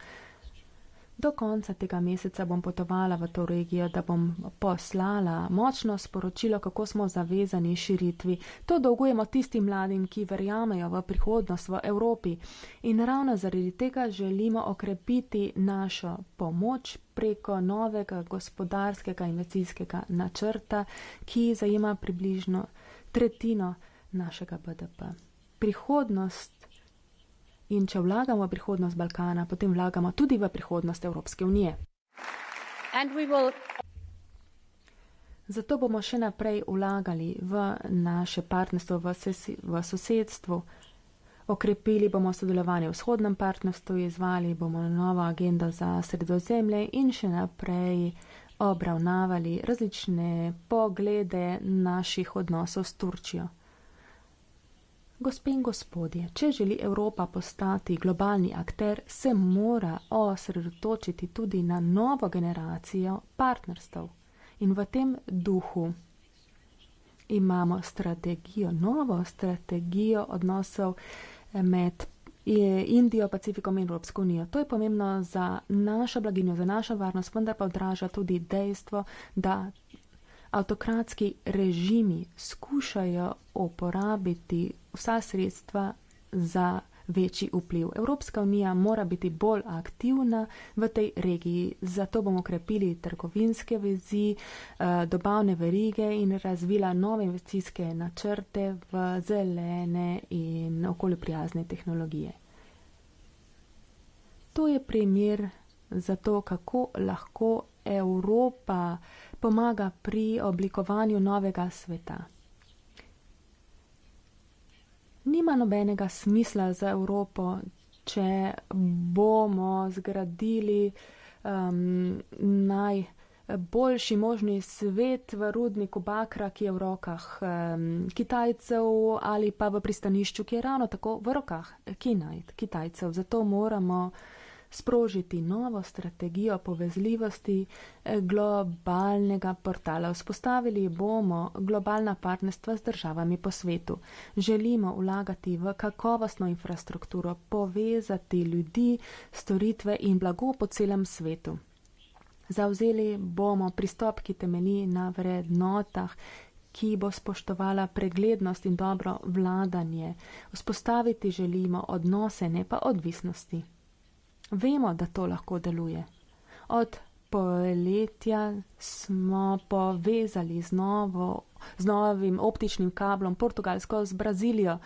Do konca tega meseca bom potovala v to regijo, da bom poslala močno sporočilo, kako smo zavezani širitvi. To dolgujemo tistim mladim, ki verjamejo v prihodnost v Evropi. In ravno zaradi tega želimo okrepiti našo pomoč preko novega gospodarskega investicijskega načrta, ki zajema približno tretjino našega BDP. Prihodnost. In če vlagamo v prihodnost Balkana, potem vlagamo tudi v prihodnost Evropske unije. Zato bomo še naprej vlagali v naše partnerstvo v sosedstvu. Okrepili bomo sodelovanje v vzhodnem partnerstvu, izvali bomo novo agendo za Sredozemlje in še naprej obravnavali različne poglede naših odnosov s Turčijo. Gospe in gospodje, če želi Evropa postati globalni akter, se mora osredotočiti tudi na novo generacijo partnerstv. In v tem duhu imamo strategijo, novo strategijo odnosov med Indijo, Pacifikom in Evropsko unijo. To je pomembno za našo blaginjo, za našo varnost, vendar pa odraža tudi dejstvo, da avtokratski režimi skušajo uporabiti vsa sredstva za večji vpliv. Evropska unija mora biti bolj aktivna v tej regiji, zato bomo krepili trgovinske vezi, dobavne verige in razvila nove investicijske načrte v zelene in okolju prijazne tehnologije. To je primer za to, kako lahko Evropa pomaga pri oblikovanju novega sveta. Nima nobenega smisla za Evropo, če bomo zgradili najboljši možni svet v rudniku bakra, ki je v rokah Kitajcev, ali pa v pristanišču, ki je ravno tako v rokah Kitajcev. Zato moramo sprožiti novo strategijo povezljivosti globalnega portala. Vzpostavili bomo globalna partnerstva z državami po svetu. Želimo vlagati v kakovostno infrastrukturo, povezati ljudi, storitve in blago po celem svetu. Zavzeli bomo pristop, ki temelji na vrednotah, ki bo spoštovala preglednost in dobro vladanje. Vzpostaviti želimo odnose, ne pa odvisnosti. Vemo, da to lahko deluje. Od poletja smo povezali z novim optičnim kablom Portugalsko z Brazilijo.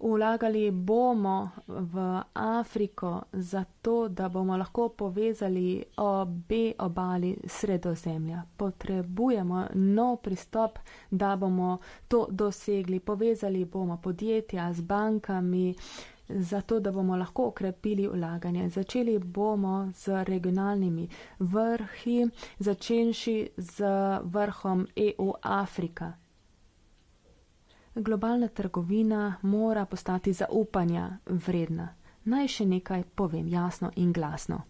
Vlagali bomo v Afriko zato, da bomo lahko povezali obe obali Sredozemlja. Potrebujemo nov pristop, da bomo to dosegli. Povezali bomo podjetja z bankami, zato da bomo lahko okrepili vlaganje. Začeli bomo z regionalnimi vrhi, začenši z vrhom EU-Afrika. Globalna trgovina mora postati zaupanja vredna. Naj še nekaj povem jasno in glasno.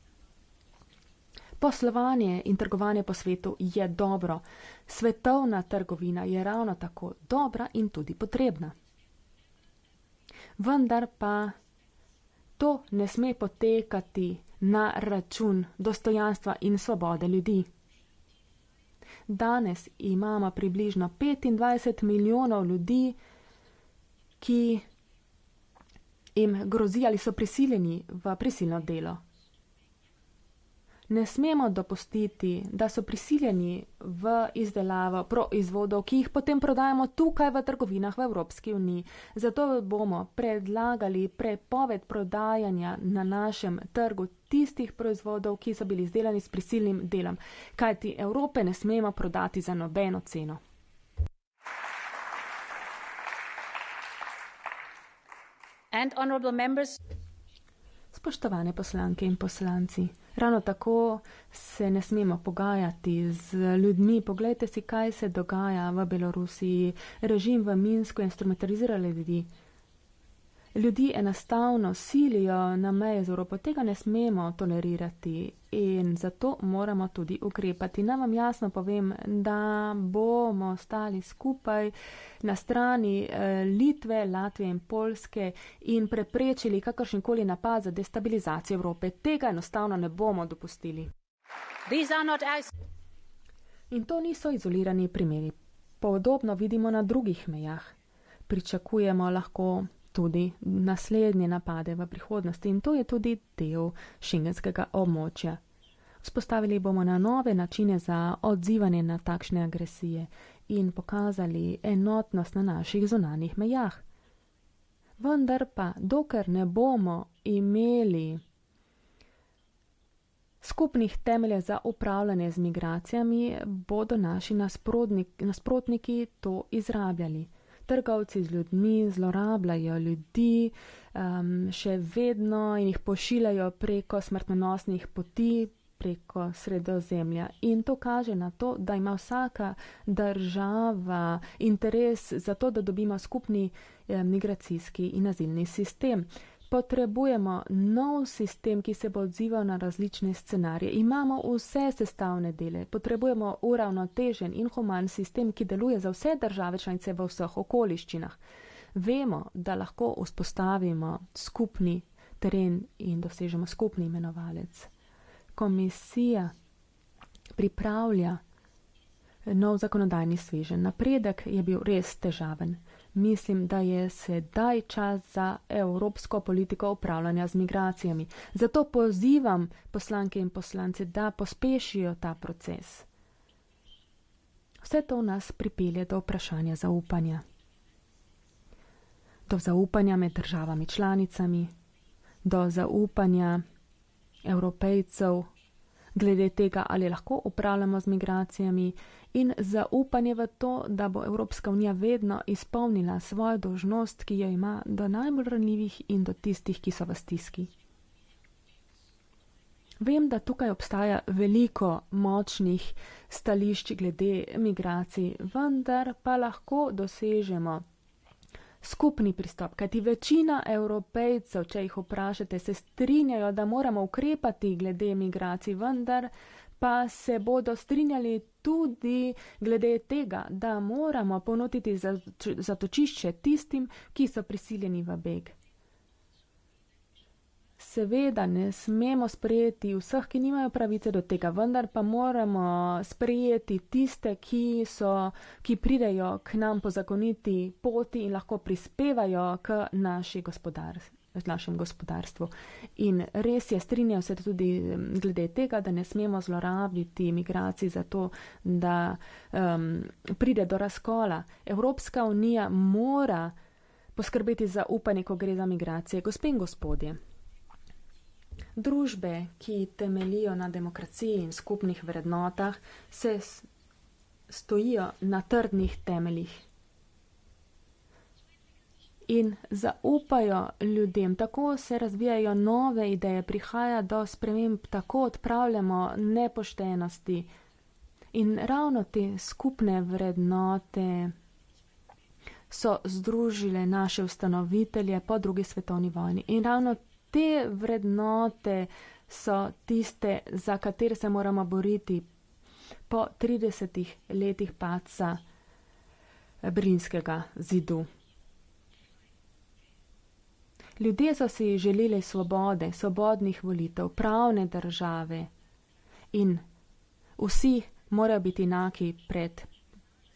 Poslovanje in trgovanje po svetu je dobro. Svetovna trgovina je ravno tako dobra in tudi potrebna. Vendar pa to ne sme potekati na račun dostojanstva in svobode ljudi. Danes imamo približno 25 milijonov ljudi, ki jim grozi ali so prisiljeni v prisilno delo. Ne smemo dopustiti, da so prisiljeni v izdelavo proizvodov, ki jih potem prodajamo tukaj v trgovinah v Evropski uniji. Zato bomo predlagali prepoved prodajanja na našem trgu tistih proizvodov, ki so bili izdelani s prisilnim delom, kajti Evrope ne smemo prodati za nobeno ceno. Spoštovane poslanke in poslanci, ravno tako se ne smemo pogajati z ljudmi. Poglejte si, kaj se dogaja v Belorusiji. Režim v Minsku instrumentalizira ljudi. Ljudi enostavno silijo na meje z Evropo. Tega ne smemo tolerirati in zato moramo tudi ukrepati. Naj vam jasno povem, da bomo stali skupaj na strani Litve, Latvije in Poljske in preprečili kakršenkoli napad za destabilizacijo Evrope. Tega enostavno ne bomo dopustili. In to niso izolirani primeri. Podobno vidimo na drugih mejah. Pričakujemo lahko tudi naslednje napade v prihodnosti in to je tudi del šengenskega območja. Vzpostavili bomo na nove načine za odzivanje na takšne agresije in pokazali enotnost na naših zunanjih mejah. Vendar pa, dokler ne bomo imeli skupnih temeljev za upravljanje z migracijami, bodo naši nasprotniki to izrabljali. Trgovci z ljudmi zlorabljajo ljudi še vedno in jih pošiljajo preko smrtonosnih poti, preko Sredozemlja. In to kaže na to, da ima vsaka država interes za to, da dobimo skupni migracijski in azilni sistem. Potrebujemo nov sistem, ki se bo odzival na različne scenarije. Imamo vse sestavne dele. Potrebujemo uravnotežen in human sistem, ki deluje za vse države članice v vseh okoliščinah. Vemo, da lahko vzpostavimo skupni teren in dosežemo skupni imenovalec. Komisija pripravlja nov zakonodajni sveženj. Napredek je bil res težaven. Mislim, da je sedaj čas za evropsko politiko upravljanja z migracijami. Zato pozivam poslanke in poslance, da pospešijo ta proces. Vse to nas pripelje do vprašanja zaupanja. Do zaupanja med državami članicami, do zaupanja Evropejcev glede tega, ali lahko upravljamo z migracijami in zaupanje v to, da bo Evropska unija vedno izpolnila svojo dolžnost, ki jo ima do najbolj ranljivih in do tistih, ki so v stiski. Vem, da tukaj obstaja veliko močnih stališč glede migracij, vendar pa lahko dosežemo skupni pristop, kajti večina Evropejcev, če jih vprašate, se strinjajo, da moramo ukrepati glede migracij, vendar pa se bodo strinjali tudi glede tega, da moramo ponuditi zatočišče tistim, ki so prisiljeni v beg. Seveda ne smemo sprejeti vseh, ki nimajo pravice do tega, vendar pa moramo sprejeti tiste, ki pridejo k nam po zakoniti poti in lahko prispevajo k našem gospodarstvu. In res je, strinjam se tudi glede tega, da ne smemo zlorabiti migracij za to, da pride do razkola. Evropska unija mora poskrbeti za upanje, ko gre za migracije. Gospe in gospodje, družbe, ki temelijo na demokraciji in skupnih vrednotah, se stojijo na trdnih temeljih in zaupajo ljudem. Tako se razvijajo nove ideje, prihaja do sprememb, tako odpravljamo nepoštenosti. In ravno te skupne vrednote so združile naše ustanovitelje po drugi svetovni vojni. In ravno te vrednote so tiste, za katere se moramo boriti po 30 letih padca Berlinskega zidu. Ljudje so si želeli svobode, svobodnih volitev, pravne države in vsi morajo biti enaki pred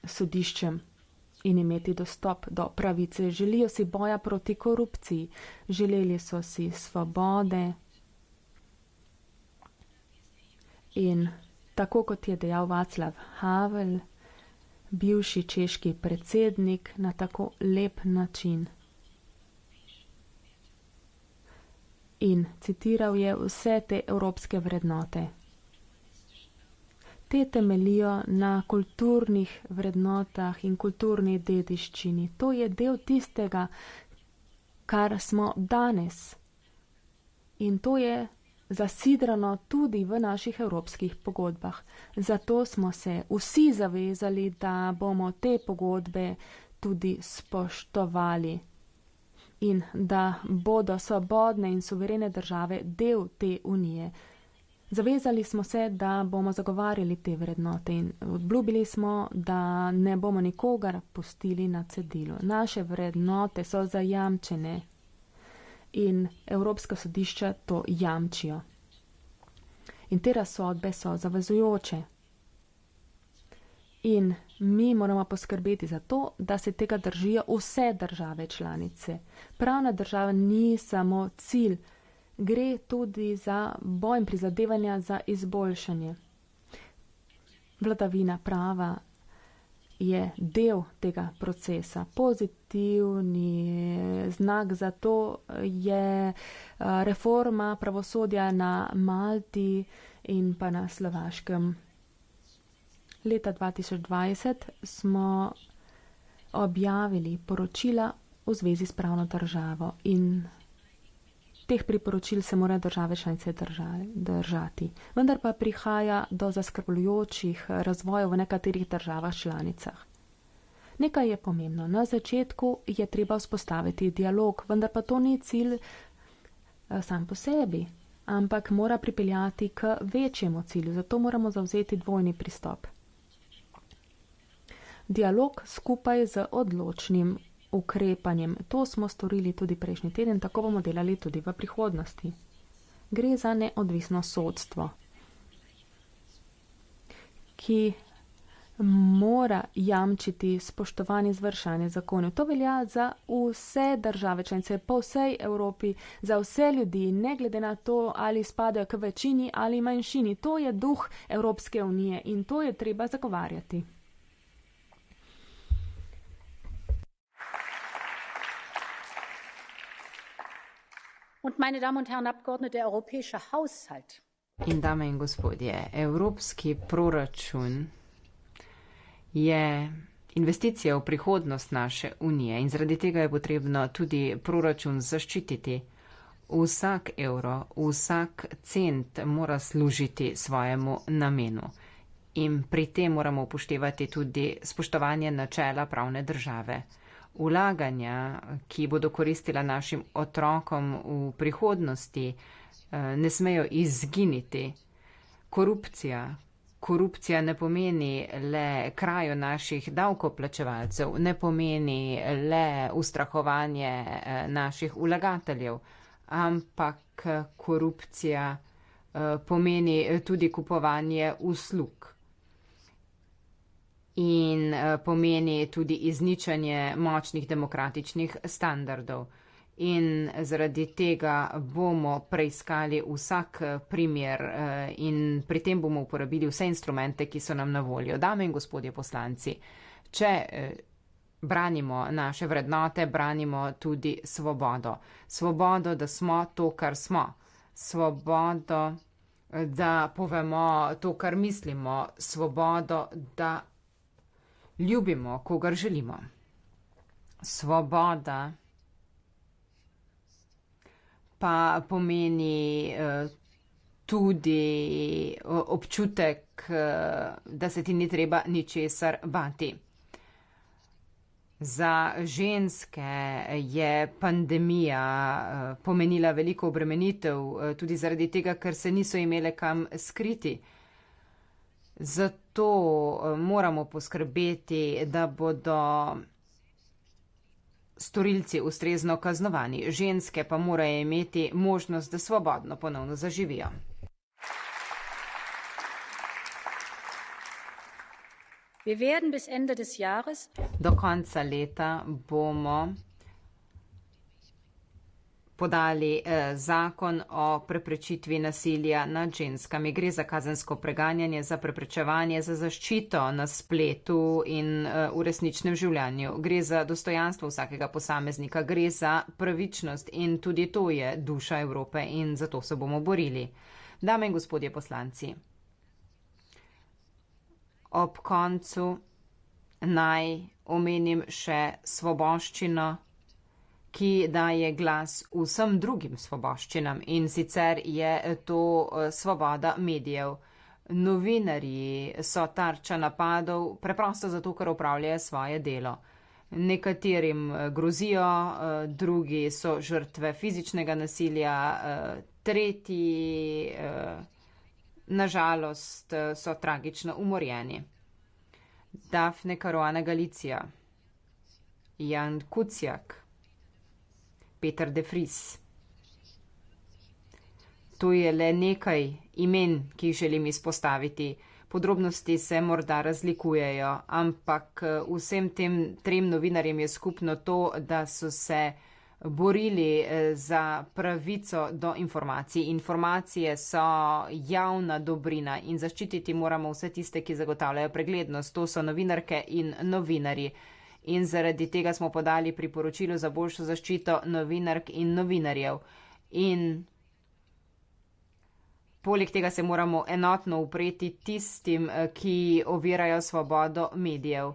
sodiščem in imeti dostop do pravice. Želijo si boja proti korupciji, želeli so si svobode in tako kot je dejal Václav Havel, bivši češki predsednik, na tako lep način. In citiral je vse te evropske vrednote. Te temelijo na kulturnih vrednotah in kulturni dediščini. To je del tistega, kar smo danes. In to je zasidrano tudi v naših evropskih pogodbah. Zato smo se vsi zavezali, da bomo te pogodbe tudi spoštovali. in da bodo svobodne in suverene države del te unije. Zavezali smo se, da bomo zagovarjali te vrednote in obljubili smo, da ne bomo nikogar pustili na cedilu. Naše vrednote so zajamčene in Evropska sodišča to jamčijo. In te razsodbe so zavezujoče. In mi moramo poskrbeti za to, da se tega držijo vse države članice. Pravna država ni samo cilj, gre tudi za boj in prizadevanja za izboljšanje. Vladavina prava je del tega procesa. Pozitivni znak za to je reforma pravosodja na Malti in pa na Slovaškem. Leta 2020 smo objavili poročila v zvezi s pravno državo in teh priporočil se morajo države članice držati. Vendar pa prihaja do zaskrbljujočih razvojev v nekaterih državah članicah. Nekaj je pomembno. Na začetku je treba vzpostaviti dialog, vendar pa to ni cilj sam po sebi, ampak mora pripeljati k večjemu cilju. Zato moramo zavzeti dvojni pristop. Dialog skupaj z odločnim ukrepanjem. To smo storili tudi prejšnji teden, tako bomo delali tudi v prihodnosti. Gre za neodvisno sodstvo, ki mora jamčiti spoštovanje izvršanja zakonov. To velja za vse države članice po vsej Evropi, za vse ljudi, ne glede na to, ali spadajo k večini ali manjšini. To je duh Evropske unije in to je treba zagovarjati. Meine Damen und Herren Abgeordnete, der europäische Haushalt. In dame in gospodje, evropski proračun je investicija v prihodnost naše unije in zaradi tega je potrebno tudi proračun zaščititi. Vsak evro, vsak cent mora služiti svojemu namenu in pri tem moramo upoštevati tudi spoštovanje načela pravne države. Vlaganja, ki bodo koristila našim otrokom v prihodnosti, ne smejo izginiti. Korupcija ne pomeni le krajo naših davkoplačevalcev, ne pomeni le ustrahovanje naših vlagateljev, ampak korupcija pomeni tudi kupovanje uslug. In pomeni tudi izničanje močnih demokratičnih standardov. In zaradi tega bomo preiskali vsak primer in pri tem bomo uporabili vse instrumente, ki so nam na voljo. Dame in gospodje poslanci, če branimo naše vrednote, branimo tudi svobodo. Svobodo, da smo to, kar smo. Svobodo, da povemo to, kar mislimo. Svobodo, da ljubimo, kogar želimo. Svoboda pa pomeni tudi občutek, da se ti ni treba ničesar bati. Za ženske je pandemija pomenila veliko obremenitev, tudi zaradi tega, ker se niso imele kam skriti. Zato moramo poskrbeti, da bodo storilci ustrezno kaznovani. Ženske pa morajo imeti možnost, da svobodno ponovno zaživijo. Do konca leta bomo podali zakon o preprečitvi nasilja nad ženskami. Gre za kazensko preganjanje, za preprečevanje, za zaščito na spletu in v resničnem življenju. Gre za dostojanstvo vsakega posameznika, gre za pravičnost in tudi to je duša Evrope in zato se bomo borili. Dame in gospodje poslanci, ob koncu naj omenim še svoboščino, ki daje glas vsem drugim svoboščinam in sicer je to svoboda medijev. Novinarji so tarča napadov preprosto zato, ker opravljajo svoje delo. Nekaterim grozijo, drugi so žrtve fizičnega nasilja, tretji, nažalost, so tragično umorjeni. Daphne Caruana Galizia, Jan Kuciak, Peter de Vries. To je le nekaj imen, ki jih želim izpostaviti. Podrobnosti se morda razlikujejo, ampak vsem tem trem novinarjem je skupno to, da so se borili za pravico do informacij. Informacije so javna dobrina in zaščititi moramo vse tiste, ki zagotavljajo preglednost. To so novinarke in novinarji. In zaradi tega smo podali priporočilo za boljšo zaščito novinark in novinarjev. In poleg tega se moramo enotno upreti tistim, ki ovirajo svobodo medijev.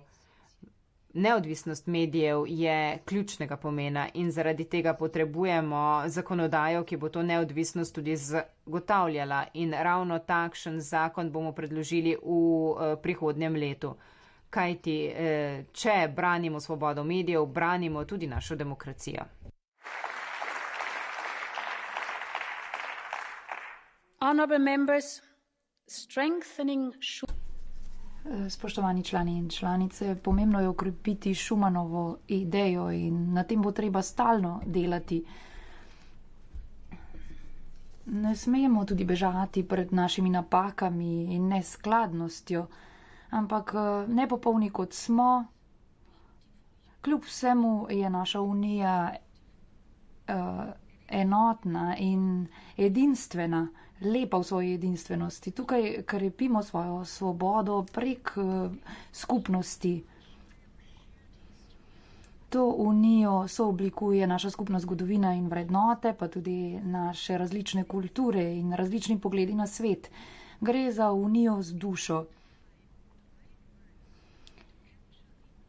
Neodvisnost medijev je ključnega pomena in zaradi tega potrebujemo zakonodajo, ki bo to neodvisnost tudi zagotavljala. In ravno takšen zakon bomo predložili v prihodnjem letu. Kajti, če branimo svobodo medijev, branimo tudi našo demokracijo. Spoštovani člani in članice, pomembno je okrepiti Schumanovo idejo in na tem bo treba stalno delati. Ne smemo tudi bežati pred našimi napakami in neskladnostjo, ampak nepopolni kot smo, kljub vsemu je naša unija enotna in edinstvena, lepa v svoji edinstvenosti. Tukaj krepimo svojo svobodo prek skupnosti. To unijo sooblikuje naša skupna zgodovina in vrednote, pa tudi naše različne kulture in različni pogledi na svet. Gre za unijo z dušo.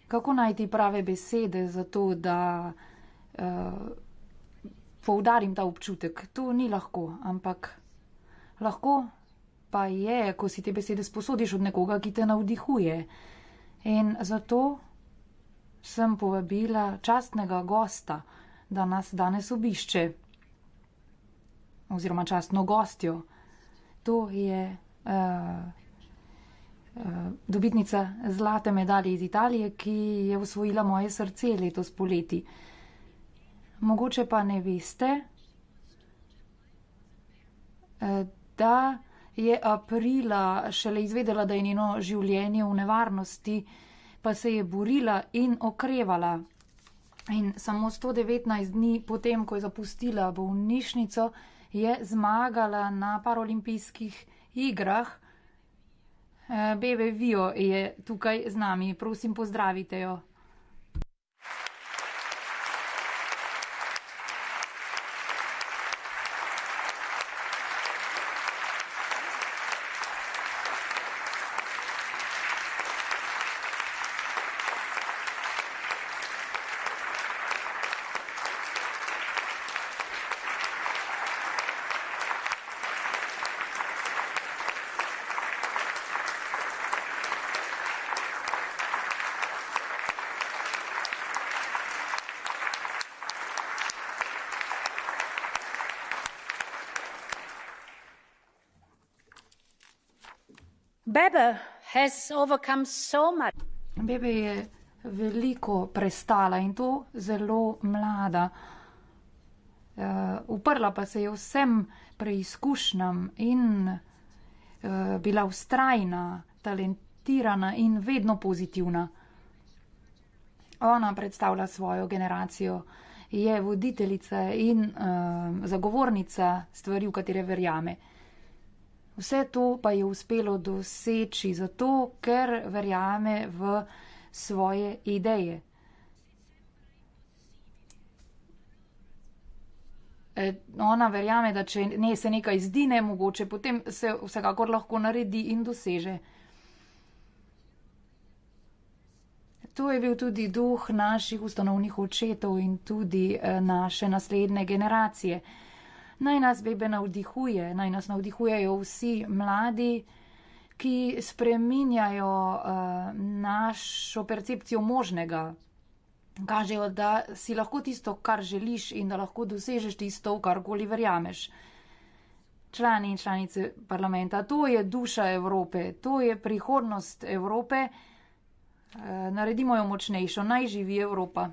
Kako najti prave besede za to, da poudarim ta občutek? To ni lahko, ampak lahko pa je, ko si te besede sposodiš od nekoga, ki te navdihuje. In zato sem povabila častnega gosta, da nas danes obišče. Oziroma častno gostjo. To je dobitnica zlate medalje iz Italije, ki je osvojila moje srce letos poleti. Mogoče pa ne veste, da je aprila šele izvedela, da je njeno življenje v nevarnosti, pa se je borila in okrevala. In samo 119 dni potem, ko je zapustila bolnišnico, je zmagala na paraolimpijskih igrah. Bebe Vio je tukaj z nami. Prosim, pozdravite jo. Bebe has overcome so much. Bebe je veliko prestala in to zelo mlada. Uprla pa se je vsem preizkušnjam in bila vztrajna, talentirana in vedno pozitivna. Ona predstavlja svojo generacijo, je voditeljica in zagovornica stvari, v katere verjame. Vse to pa je uspelo doseči zato, ker verjame v svoje ideje. Ona verjame, da če se nekaj zdi nemogoče, potem se vsekakor lahko naredi in doseže. To je bil tudi duh naših ustanovnih očetov in tudi naše naslednje generacije. Naj nas Bebe navdihuje, naj nas navdihujejo vsi mladi, ki spreminjajo našo percepcijo možnega. kažejo, da si lahko tisto, kar želiš in da lahko dosežeš tisto, v karkoli verjameš. Člani in članice parlamenta, to je duša Evrope, to je prihodnost Evrope. Naredimo jo močnejšo, naj živi Evropa.